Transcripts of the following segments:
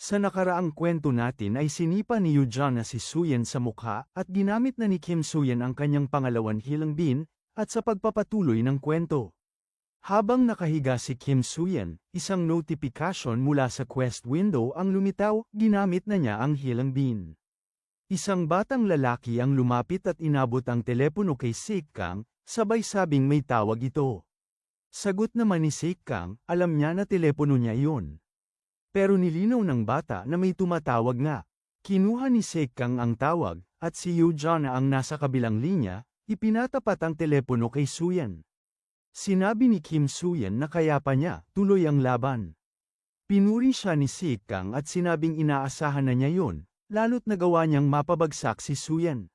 Sa nakaraang kwento natin ay sinipa ni Eugene si Suyen sa mukha at ginamit na ni Kim Suyen ang kanyang pangalawan healing bean, at sa pagpapatuloy ng kwento. Habang nakahiga si Kim Suyen, isang notification mula sa quest window ang lumitaw, ginamit na niya ang healing bean. Isang batang lalaki ang lumapit at inabot ang telepono kay Sik Kang, sabay sabing may tawag ito. Sagot naman ni Sik Kang, alam niya na telepono niya iyon. Pero nilinaw ng bata na may tumatawag nga. Kinuha ni Sik Kang ang tawag, at si Eugene ang nasa kabilang linya, ipinatapat ang telepono kay Suyen. Sinabi ni Kim Suyen na kaya pa niya, tuloy ang laban. Pinuri siya ni Sik Kang at sinabing inaasahan na niya yun, lalo't nagawa niyang mapabagsak si Suyen.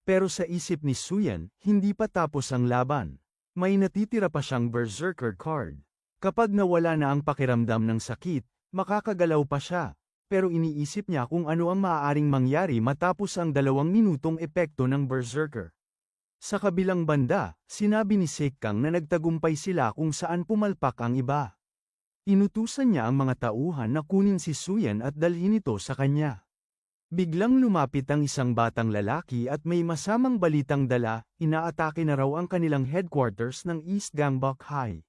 Pero sa isip ni Suyen, hindi pa tapos ang laban. May natitira pa siyang berserker card. Kapag nawala na ang pakiramdam ng sakit, makakagalaw pa siya, pero iniisip niya kung ano ang maaaring mangyari matapos ang 2 minutong epekto ng berserker. Sa kabilang banda, sinabi ni Sik Kang na nagtagumpay sila kung saan pumalpak ang iba. Inutusan niya ang mga tauhan na kunin si Suyen at dalhin ito sa kanya. Biglang lumapit ang isang batang lalaki at may masamang balitang dala, inaatake na raw ang kanilang headquarters ng East Gangbok High.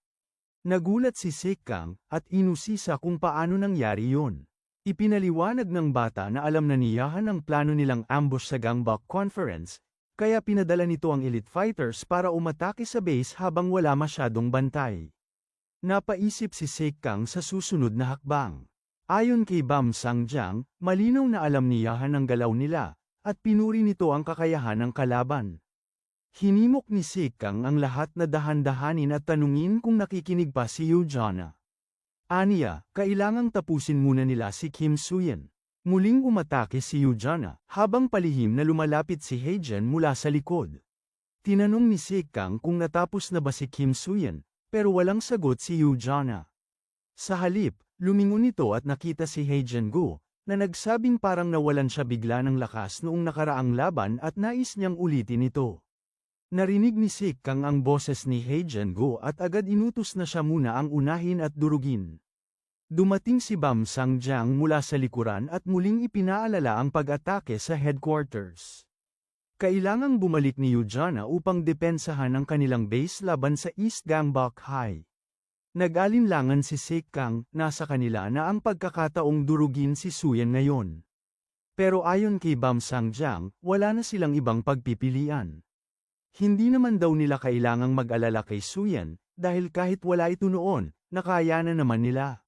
Nagulat si Sik Kang, at inusisa kung paano nangyari yun. Ipinaliwanag ng bata na alam na niyahan ang plano nilang ambush sa Gangbok Conference, kaya pinadala nito ang elite fighters para umatake sa base habang wala masyadong bantay. Napaisip si Sik Kang sa susunod na hakbang. Ayon kay Bam Sangjiang, malinaw na alam niyahan ang galaw nila, at pinuri nito ang kakayahan ng kalaban. Hinimok ni Sik Kang ang lahat na dahan-dahanin at tanungin kung nakikinig pa si Eugene. Aniya, kailangang tapusin muna nila si Kim Suyen. Muling umatake si Eugene, habang palihim na lumalapit si Heijen mula sa likod. Tinanong ni Sik Kang kung natapos na ba si Kim Suyen, pero walang sagot si Eugene. Sa halip, lumingon ito at nakita si Heijen Gu, na nagsabing parang nawalan siya bigla ng lakas noong nakaraang laban at nais niyang ulitin ito. Narinig ni Sik Kang ang boses ni Heijen Gu at agad inutos na siya muna ang unahin at durugin. Dumating si Bam Sangjiang mula sa likuran at muling ipinaalala ang pag-atake sa headquarters. Kailangang bumalik ni Eugene upang depensahan ang kanilang base laban sa East Gangbok High. Nag-alinlangan si Sik Kang, nasa kanila na ang pagkakataong durugin si Suyen ngayon. Pero ayon kay Bam Sangjiang, wala na silang ibang pagpipilian. Hindi naman daw nila kailangang mag-alala kay Suyen, dahil kahit wala ito noon, nakaya na naman nila.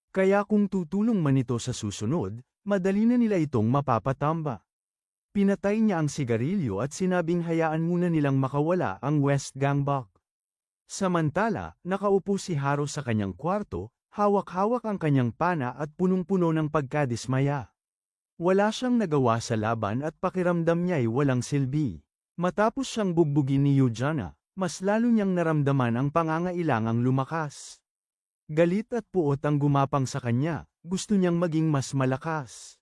Kaya kung tutulong man ito sa susunod, madali na nila itong mapapatamba. Pinatay niya ang sigarilyo at sinabing hayaan muna nilang makawala ang West Gangbok. Samantala, nakaupo si Haro sa kanyang kwarto, hawak-hawak ang kanyang pana at punong-puno ng pagkadismaya. Wala siyang nagawa sa laban at pakiramdam niya ay walang silbi. Matapos siyang bugbugin ni Eugene, mas lalo niyang naramdaman ang pangangailangang lumakas. Galit at puot ang gumapang sa kanya, gusto niyang maging mas malakas.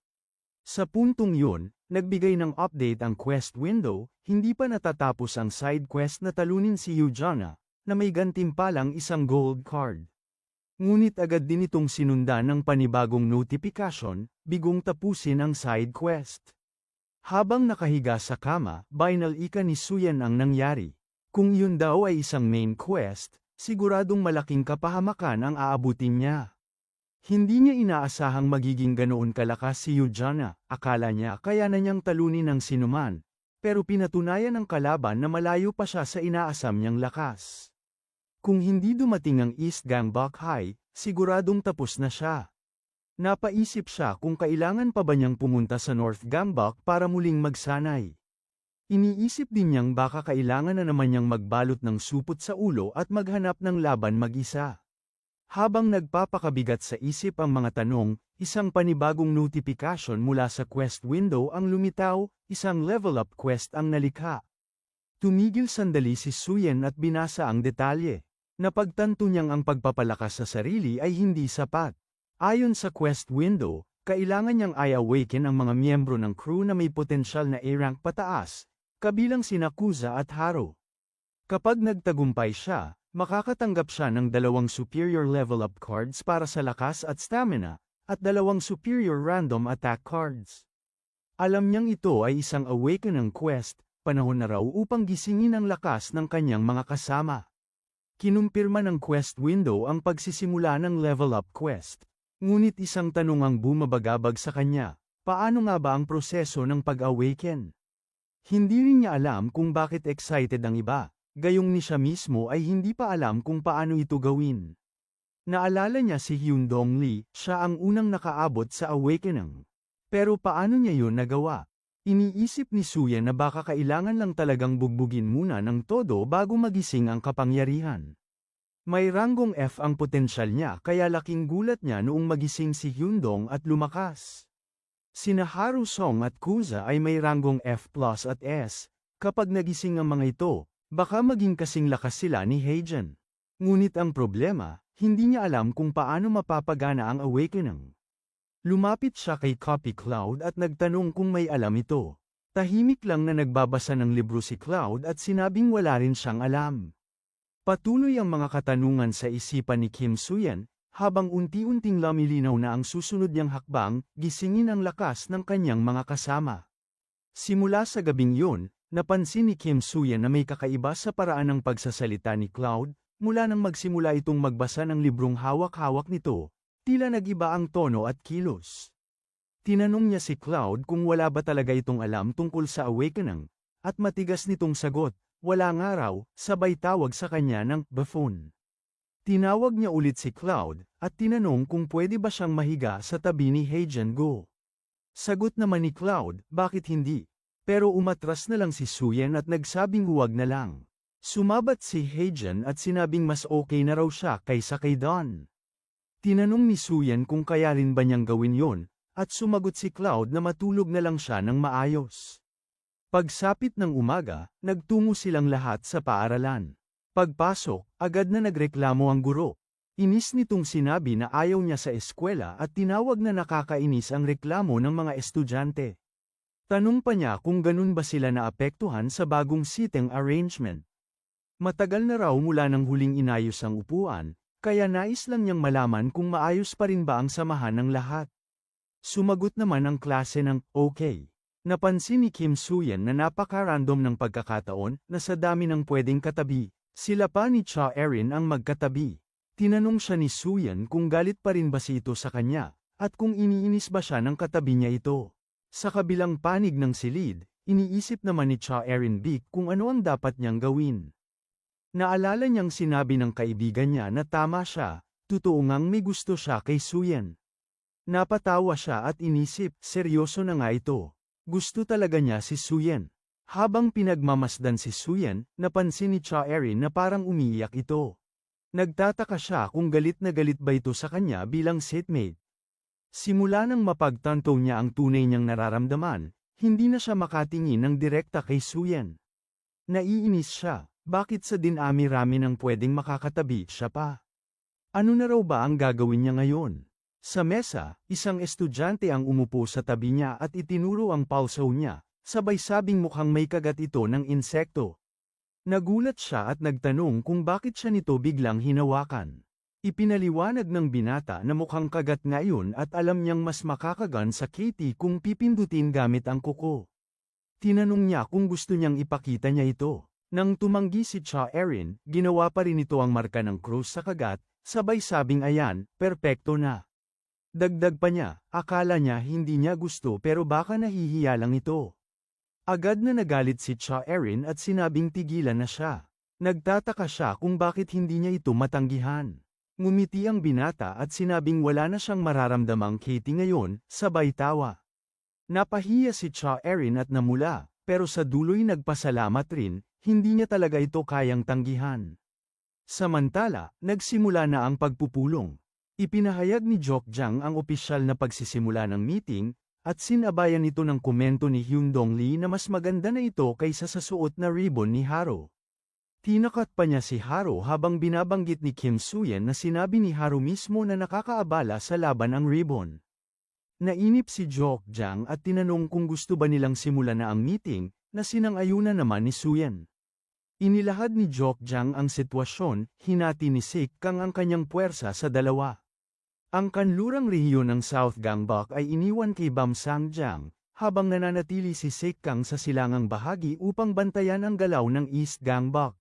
Sa puntong yun, nagbigay ng update ang quest window, hindi pa natatapos ang side quest na talunin si Eugene, na may gantimpalang isang gold card. Ngunit agad din itong sinundan ng panibagong notification, bigong tapusin ang side quest. Habang nakahiga sa kama, binalika ni Suyen ang nangyari. Kung yun daw ay isang main quest, siguradong malaking kapahamakan ang aabutin niya. Hindi niya inaasahang magiging ganoon kalakas si Eugene, akala niya kaya na niyang talunin ang sinuman, pero pinatunayan ng kalaban na malayo pa siya sa inaasam niyang lakas. Kung hindi dumating ang East Gangbok High, siguradong tapos na siya. Napaisip siya kung kailangan pa ba niyang pumunta sa North Gangbok para muling magsanay. Iniisip din niyang baka kailangan na naman niyang magbalot ng supot sa ulo at maghanap ng laban mag-isa. Habang nagpapakabigat sa isip ang mga tanong, isang panibagong notification mula sa quest window ang lumitaw, isang level up quest ang nalikha. Tumigil sandali si Suyen at binasa ang detalye. Napagtanto niyang ang pagpapalakas sa sarili ay hindi sapat. Ayon sa quest window, kailangan niyang i-awaken ang mga miyembro ng crew na may potensyal na A-rank pataas, kabilang sina Kuza at Haro. Kapag nagtagumpay siya, makakatanggap siya ng 2 superior level up cards para sa lakas at stamina, at 2 superior random attack cards. Alam niyang ito ay isang awaken ng quest, panahon na raw upang gisingin ang lakas ng kanyang mga kasama. Kinumpirma ng quest window ang pagsisimula ng level up quest. Ngunit isang tanong ang bumabagabag sa kanya, paano nga ba ang proseso ng pag-awaken? Hindi rin niya alam kung bakit excited ang iba, gayong ni siya mismo ay hindi pa alam kung paano ito gawin. Naalala niya si Hyun Dong Lee, siya ang unang nakaabot sa awakening. Pero paano niya yun nagawa? Iniisip ni Suyen na baka kailangan lang talagang bugbugin muna ng todo bago magising ang kapangyarihan. May ranggong F ang potensyal niya kaya laking gulat niya noong magising si Hyundong at lumakas. Sina Haru Song at Kuza ay may ranggong F+ at S, kapag nagising ang mga ito, baka maging kasing lakas sila ni Heijen. Ngunit ang problema, hindi niya alam kung paano mapapagana ang awakening. Lumapit siya kay Copy Cloud at nagtanong kung may alam ito. Tahimik lang na nagbabasa ng libro si Cloud at sinabing wala rin siyang alam. Patuloy ang mga katanungan sa isipan ni Kim Suyen, habang unti-unting lumilinaw na ang susunod niyang hakbang, gisingin ang lakas ng kanyang mga kasama. Simula sa gabing yun, napansin ni Kim Suyen na may kakaiba sa paraan ng pagsasalita ni Cloud, mula nang magsimula itong magbasa ng librong hawak-hawak nito, tila nag-iba ang tono at kilos. Tinanong niya si Cloud kung wala ba talaga itong alam tungkol sa awakening, at matigas nitong sagot, wala nga raw, sabay tawag sa kanya ng buffoon. Tinawag niya ulit si Cloud, at tinanong kung pwede ba siyang mahiga sa tabi ni Heijen Go. Sagot naman ni Cloud, bakit hindi? Pero umatras na lang si Suyen at nagsabing huwag na lang. Sumabat si Heijen at sinabing mas okay na raw siya kaysa kay Don. Tinanong ni Suyen kung kaya rin ba niyang gawin yon, at sumagot si Cloud na matulog na lang siya ng maayos. Pagsapit ng umaga, nagtungo silang lahat sa paaralan. Pagpasok, agad na nagreklamo ang guro. Inis nitong sinabi na ayaw niya sa eskwela at tinawag na nakakainis ang reklamo ng mga estudyante. Tanong pa niya kung ganun ba sila naapektuhan sa bagong seating arrangement. Matagal na raw mula nang huling inayos ang upuan, kaya nais lang niyang malaman kung maayos pa rin ba ang samahan ng lahat. Sumagot naman ang klase ng okay. Napansin ni Kim Suyen na napaka-random ng pagkakataon na sa dami ng pwedeng katabi, sila pa ni Cha Erin ang magkatabi. Tinanong siya ni Suyen kung galit pa rin ba si ito sa kanya, at kung iniinis ba siya ng katabi niya ito. Sa kabilang panig ng silid, iniisip naman ni Cha Erin Bik kung ano ang dapat niyang gawin. Naalala niyang sinabi ng kaibigan niya na tama siya, totoo ngang may gusto siya kay Suyen. Napatawa siya at inisip, seryoso na nga ito. Gusto talaga niya si Suyen. Habang pinagmamasdan si Suyen, napansin ni Cha Erin na parang umiiyak ito. Nagtataka siya kung galit na galit ba ito sa kanya bilang seatmate. Simula nang mapagtanto niya ang tunay niyang nararamdaman, hindi na siya makatingin ng direkta kay Suyen. Naiinis siya, bakit sa dinami-rami ng pwedeng makakatabi siya pa? Ano na raw ba ang gagawin niya ngayon? Sa mesa, isang estudyante ang umupo sa tabi niya at itinuro ang pulso niya. Sabay sabing mukhang may kagat ito ng insekto. Nagulat siya at nagtanong kung bakit siya nito biglang hinawakan. Ipinaliwanag ng binata na mukhang kagat ngayon at alam niyang mas makakagan sa Katie kung pipindutin gamit ang kuko. Tinanong niya kung gusto niyang ipakita niya ito. Nang tumanggi si Cha Erin, ginawa pa rin ito ang marka ng krus sa kagat, sabay sabing ayan, perpekto na. Dagdag pa niya, akala niya hindi niya gusto pero baka nahihiya lang ito. Agad na nagalit si Cha Erin at sinabing tigilan na siya. Nagtataka siya kung bakit hindi niya ito matanggihan. Ngumiti ang binata at sinabing wala na siyang mararamdamang Katie ngayon, sabay tawa. Napahiya si Cha Erin at namula, pero sa dulo'y nagpasalamat rin, hindi niya talaga ito kayang tanggihan. Samantala, nagsimula na ang pagpupulong. Ipinahayag ni Jok Jang ang opisyal na pagsisimula ng meeting, at sinabayan ito ng komento ni Hyundong Lee na mas maganda na ito kaysa sa suot na ribbon ni Haro. Tinakat pa niya si Haro habang binabanggit ni Kim Suyen na sinabi ni Haro mismo na nakakaabala sa laban ang ribbon. Nainip si Jok Jang at tinanong kung gusto ba nilang simulan na ang meeting, na sinang-ayunan naman ni Suyen. Inilahad ni Jok Jang ang sitwasyon, hinati ni Sik Kang ang kanyang puwersa sa dalawa. Ang kanlurang rehiyon ng South Gangbuk ay iniwan kay Bamsangjang, habang nananatili si Sekang sa silangang bahagi upang bantayan ang galaw ng East Gangbuk.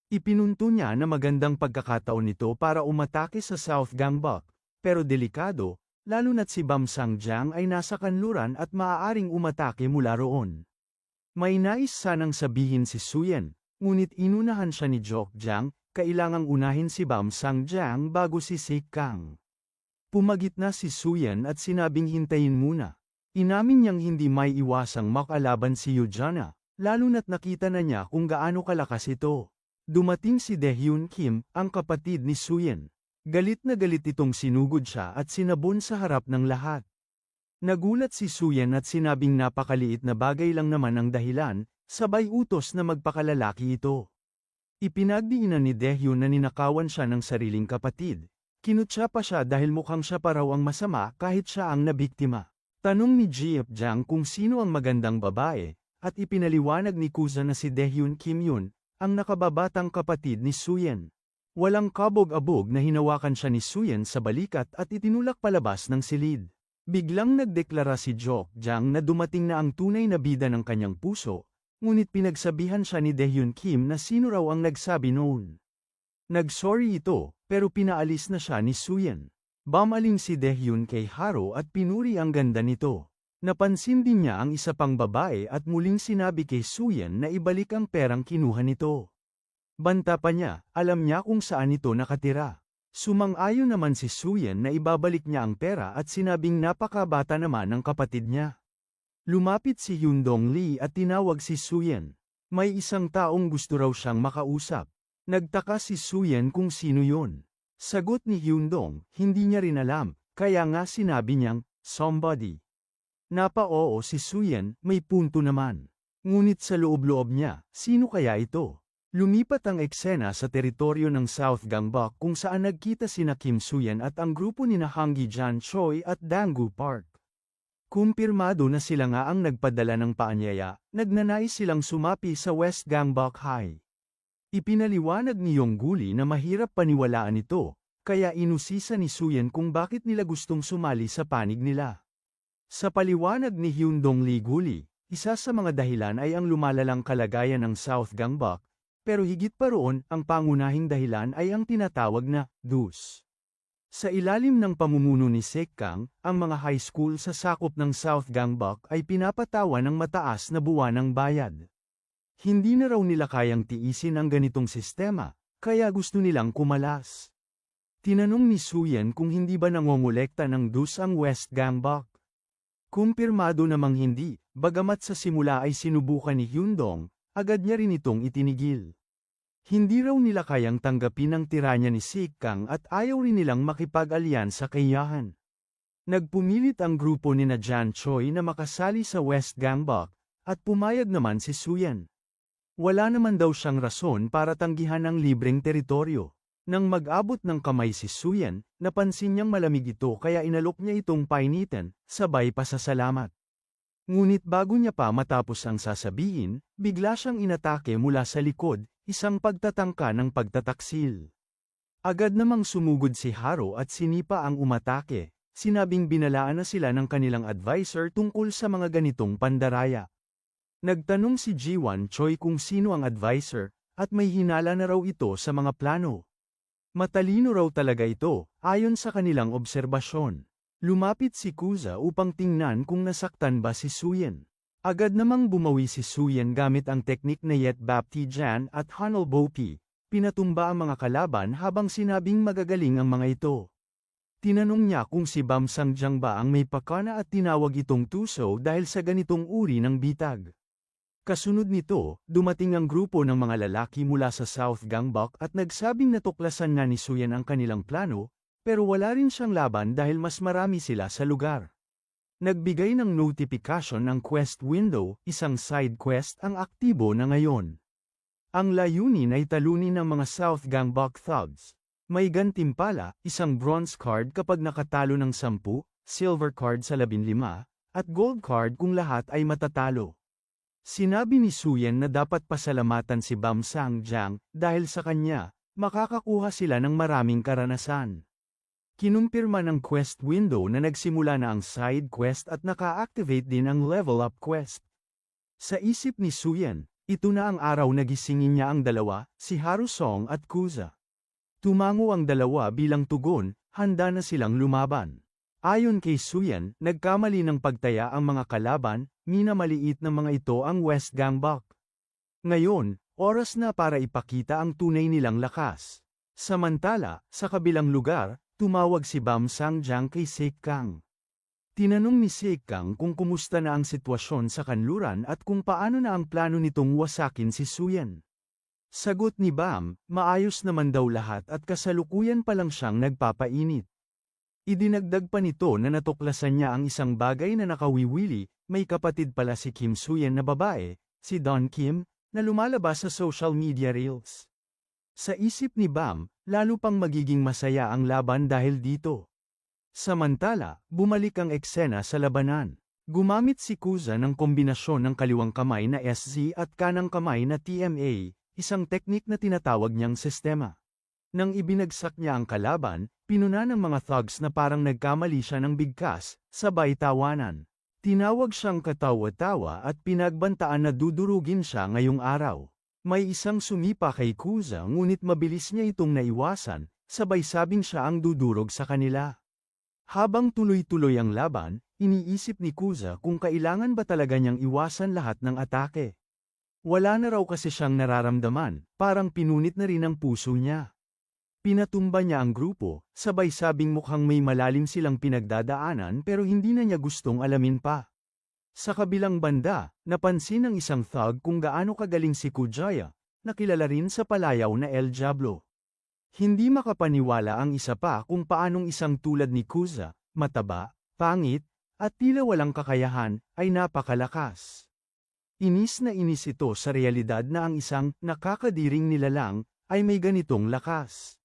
Ipinunto niya na magandang pagkakataon nito para umatake sa South Gangbuk, pero delikado, lalo na't si Bamsangjang ay nasa kanluran at maaaring umatake mula roon. May nais sanang sabihin si Suyen, ngunit inunahan siya ni Jokjang, kailangang unahin si Bamsangjang bago si Sekang. Pumagitna si Suyen at sinabing hintayin muna. Inamin niyang hindi may iwasang makalaban si Yujana, lalo na't nakita na niya kung gaano kalakas ito. Dumating si Daehyun Kim, ang kapatid ni Suyen. Galit na galit itong sinugod siya at sinabon sa harap ng lahat. Nagulat si Suyen at sinabing napakaliit na bagay lang naman ang dahilan, sabay utos na magpakalalaki ito. Ipinagdiinan ni Daehyun na ninakawan siya ng sariling kapatid. Kinutya pa siya dahil mukhang siya pa raw ang masama kahit siya ang nabiktima. Tanong ni Jeopjang kung sino ang magandang babae, at ipinaliwanag ni Kuza na si Daehyun Kim yun, ang nakababatang kapatid ni Suyen. Walang kabog-abog na hinawakan siya ni Suyen sa balikat at itinulak palabas ng silid. Biglang nagdeklara si Jokjang na dumating na ang tunay na bida ng kanyang puso, ngunit pinagsabihan siya ni Daehyun Kim na sino raw ang nagsabi noon. Nagsorry ito, pero pinaalis na siya ni Suyen. Bumaling si Daehyun kay Haro at pinuri ang ganda nito. Napansin din niya ang isa pang babae at muling sinabi kay Suyen na ibalik ang perang kinuha nito. Banta pa niya, alam niya kung saan ito nakatira. Sumang-ayon naman si Suyen na ibabalik niya ang pera at sinabing napakabata naman ng kapatid niya. Lumapit si Hyundong Lee at tinawag si Suyen. May isang taong gusto raw siyang makausap. Nagtaka si Suyen kung sino yon. Sagot ni Hyundong, hindi niya rin alam, kaya nga sinabi niyang, somebody. Napa-oo si Suyen, may punto naman. Ngunit sa loob-loob niya, sino kaya ito? Lumipat ang eksena sa teritoryo ng South Gangbuk kung saan nagkita sina Kim Suyen at ang grupo ni Hanggi Jan Choi at Danggu Park. Kumpirmado na sila nga ang nagpadala ng paanyaya, nagnanais silang sumapi sa West Gangbuk High. Ipinaliwanag ni Yongguli na mahirap paniwalaan ito, kaya inusisa ni Suyen kung bakit nila gustong sumali sa panig nila. Sa paliwanag ni Hyundong Lee Guli, isa sa mga dahilan ay ang lumalalang kalagayan ng South Gangbuk, pero higit pa roon, ang pangunahing dahilan ay ang tinatawag na DUS. Sa ilalim ng pamumuno ni Sekang, ang mga high school sa sakop ng South Gangbuk ay pinapatawan ng mataas na buwanang bayad. Hindi na raw nila kayang tiisin ang ganitong sistema, kaya gusto nilang kumalas. Tinanong ni Suyen kung hindi ba nangongolekta ng DUS ang West Gangbuk. Kumpirmado namang hindi, bagamat sa simula ay sinubukan ni Hyundong, agad niya rin itong itinigil. Hindi raw nila kayang tanggapin ang tiranya ni Sekang at ayaw rin nilang makipag-alyansa kay Yahan. Nagpumilit ang grupo ni Jan Choi na makasali sa West Gangbuk, at pumayag naman si Suyen. Wala naman daw siyang rason para tanggihan ang libreng teritoryo. Nang mag-abot ng kamay si Suyen, napansin niyang malamig ito kaya inalok niya itong painitan, sabay pasasalamat. Ngunit bago niya pa matapos ang sasabihin, bigla siyang inatake mula sa likod, isang pagtatangka ng pagtataksil. Agad namang sumugod si Haro at sinipa ang umatake, sinabing binalaan na sila ng kanilang advisor tungkol sa mga ganitong pandaraya. Nagtanong si Jiwan Choi kung sino ang advisor, at may hinala na raw ito sa mga plano. Matalino raw talaga ito, ayon sa kanilang obserbasyon. Lumapit si Kuza upang tingnan kung nasaktan ba si Suyen. Agad namang bumawi si Suyen gamit ang teknik na Yet Bapti Jan at Hanol Bopi, pinatumba ang mga kalaban habang sinabing magagaling ang mga ito. Tinanong niya kung si Bamsangjang ba ang may pakana at tinawag itong tuso dahil sa ganitong uri ng bitag. Kasunod nito, dumating ang grupo ng mga lalaki mula sa South Gangbuk at nagsabing natuklasan na ni Suyen ang kanilang plano, pero wala rin siyang laban dahil mas marami sila sa lugar. Nagbigay ng notification ng quest window, isang side quest ang aktibo na ngayon. Ang layunin ay talunin ng mga South Gangbuk thugs. May gantimpala, isang bronze card kapag nakatalo ng 10, silver card sa 15, at gold card kung lahat ay matatalo. Sinabi ni Suyen na dapat pasalamatan si Bamsangjang dahil sa kanya, makakakuha sila ng maraming karanasan. Kinumpirma ng quest window na nagsimula na ang side quest at naka-activate din ang level up quest. Sa isip ni Suyan, ito na ang araw na gisingin niya ang dalawa, si Harusong at Kuza. Tumango ang dalawa bilang tugon, handa na silang lumaban. Ayon kay Suyan, nagkamali ng pagtaya ang mga kalaban, minamaliit na mga ito ang West Gangbok. Ngayon, oras na para ipakita ang tunay nilang lakas. Samantala, sa kabilang lugar, tumawag si Bam Sangjang kay Sekang. Tinanong ni Sekang kung kumusta na ang sitwasyon sa kanluran at kung paano na ang plano nitong wasakin si Suyan. Sagot ni Bam, maayos naman daw lahat at kasalukuyan pa lang siyang nagpapainit. Idinagdag pa nito na natuklasan niya ang isang bagay na nakawiwili, may kapatid pala si Kim Suyan na babae, si Don Kim, na lumalabas sa social media reels. Sa isip ni Bam, lalo pang magiging masaya ang laban dahil dito. Samantala, bumalik ang eksena sa labanan. Gumamit si Kuza ng kombinasyon ng kaliwang kamay na SZ at kanang kamay na TMA, isang teknik na tinatawag niyang sistema. Nang ibinagsak niya ang kalaban, pinuna ng mga thugs na parang nagkamali siya ng bigkas, sabay tawanan. Tinawag siyang katawa-tawa at pinagbantaan na dudurugin siya ngayong araw. May isang sumipa kay Kuza ngunit mabilis niya itong naiwasan, sabay sabing siya ang dudurog sa kanila. Habang tuloy-tuloy ang laban, iniisip ni Kuza kung kailangan ba talaga niyang iwasan lahat ng atake. Wala na raw kasi siyang nararamdaman, parang pinunit na rin ang puso niya. Pinatumba niya ang grupo, sabay sabing mukhang may malalim silang pinagdadaanan pero hindi na niya gustong alamin pa. Sa kabilang banda, napansin ng isang thug kung gaano kagaling si Kujaya, na kilala rin sa palayaw na El Diablo. Hindi makapaniwala ang isa pa kung paanong isang tulad ni Kuza, mataba, pangit, at tila walang kakayahan, ay napakalakas. Inis na inis ito sa realidad na ang isang nakakadiring nilalang ay may ganitong lakas.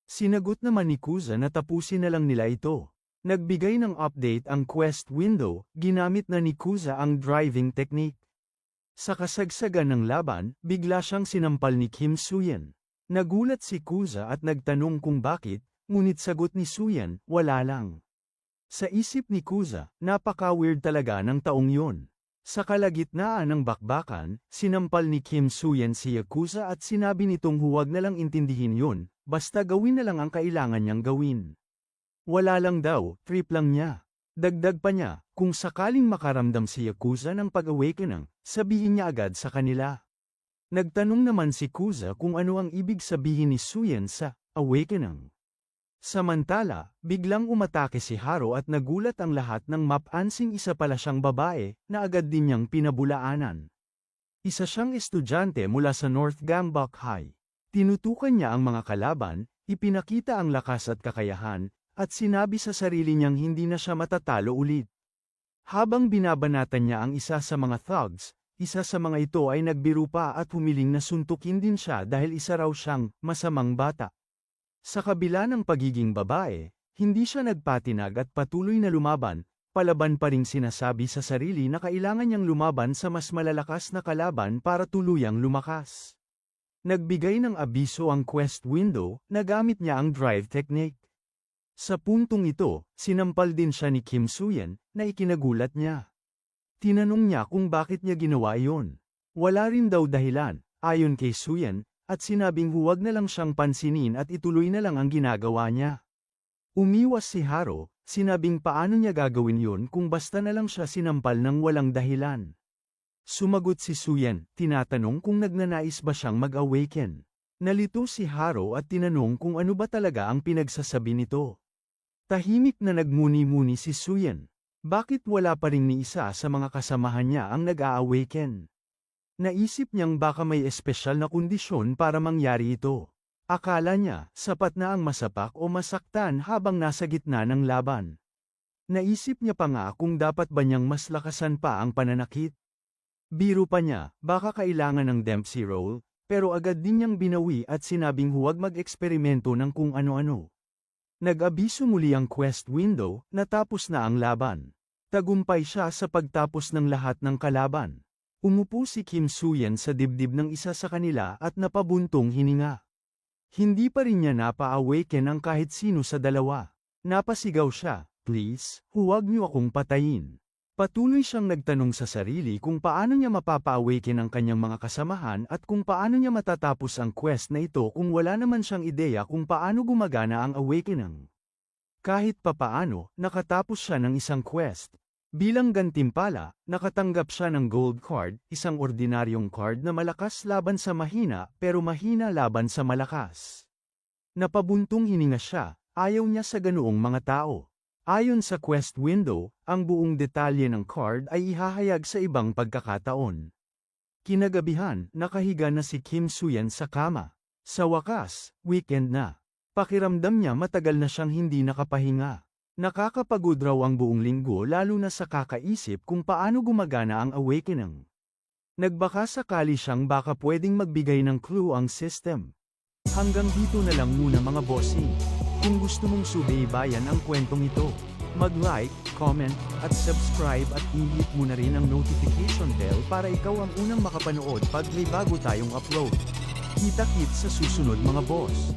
Sinagot naman ni Kuza na tapusin na lang nila ito. Nagbigay ng update ang quest window, ginamit na ni Kuza ang driving technique. Sa kasagsagan ng laban, bigla siyang sinampal ni Kim Suyan. Nagulat si Kuza at nagtanong kung bakit, ngunit sagot ni Suyan, wala lang. Sa isip ni Kuza, napaka-weird talaga ng taong yun. Sa kalagitnaan ng bakbakan, sinampal ni Kim Suyan si Yakuza at sinabi nitong huwag na lang intindihin yun, basta gawin na lang ang kailangan niyang gawin. Wala lang daw, trip lang niya. Dagdag pa niya, kung sakaling makaramdam si Yakuza ng pag-awakening, sabihin niya agad sa kanila. Nagtanong naman si Kuza kung ano ang ibig sabihin ni Suyan sa awakening. Samantala, biglang umatake si Haro at nagulat ang lahat ng mapansing isa pala siyang babae na agad din niyang pinabulaanan. Isa siyang estudyante mula sa North Gangbok High. Tinutukan niya ang mga kalaban, ipinakita ang lakas at kakayahan, at sinabi sa sarili niyang hindi na siya matatalo ulit. Habang binabanatan niya ang isa sa mga thugs, isa sa mga ito ay nagbiro pa at humiling na suntukin din siya dahil isa raw siyang masamang bata. Sa kabila ng pagiging babae, hindi siya nagpatinag at patuloy na lumaban, palaban pa ring sinasabi sa sarili na kailangan niyang lumaban sa mas malalakas na kalaban para tuluyang lumakas. Nagbigay ng abiso ang quest window, nagamit niya ang drive technique. Sa puntong ito, sinampal din siya ni Kim Suyan, na ikinagulat niya. Tinanong niya kung bakit niya ginawa iyon. Wala rin daw dahilan, ayon kay Suyan, at sinabing huwag na lang siyang pansinin at ituloy na lang ang ginagawa niya. Umiwas si Haro, sinabing paano niya gagawin yun kung basta na lang siya sinampal ng walang dahilan. Sumagot si Suyan, tinatanong kung nagnanais ba siyang mag-awaken. Nalito si Haro at tinanong kung ano ba talaga ang pinagsasabi nito. Tahimik na nagmuni-muni si Suyan. Bakit wala pa ring ni isa sa mga kasamahan niya ang nag-a-awaken? Naisip niyang baka may espesyal na kondisyon para mangyari ito. Akala niya, sapat na ang masapak o masaktan habang nasa gitna ng laban. Naisip niya pa nga kung dapat ba niyang mas lakasan pa ang pananakit. Biro pa niya, baka kailangan ng Dempsey roll, pero agad din niyang binawi at sinabing huwag mag-eksperimento ng kung ano-ano. Nag-abiso muli ang quest window, natapos na ang laban. Tagumpay siya sa pagtapos ng lahat ng kalaban. Umupo si Kim Suyan sa dibdib ng isa sa kanila at napabuntong hininga. Hindi pa rin niya napa-awaken ang kahit sino sa dalawa. Napasigaw siya, "Please, huwag niyo akong patayin." Patuloy siyang nagtanong sa sarili kung paano niya mapapa-awaken ang kanyang mga kasamahan at kung paano niya matatapos ang quest na ito kung wala naman siyang ideya kung paano gumagana ang awakening. Kahit papaano, nakatapos siya ng isang quest. Bilang gantimpala, nakatanggap siya ng gold card, isang ordinaryong card na malakas laban sa mahina pero mahina laban sa malakas. Napabuntong hininga siya, ayaw niya sa ganoong mga tao. Ayon sa quest window, ang buong detalye ng card ay ihahayag sa ibang pagkakataon. Kinagabihan, nakahiga na si Kim Soo-yeon sa kama. Sa wakas, weekend na. Pakiramdam niya matagal na siyang hindi nakapahinga. Nakakapagod raw ang buong linggo lalo na sa kakaisip kung paano gumagana ang awakening. Nagbaka sakali siyang baka pwedeng magbigay ng clue ang system. Hanggang dito na lang muna mga bossing. Kung gusto mong subaybayan ang kwentong ito, mag-like, comment, at subscribe at i-hit mo na rin ang notification bell para ikaw ang unang makapanood pag may bago tayong upload. Kita-kits sa susunod mga boss.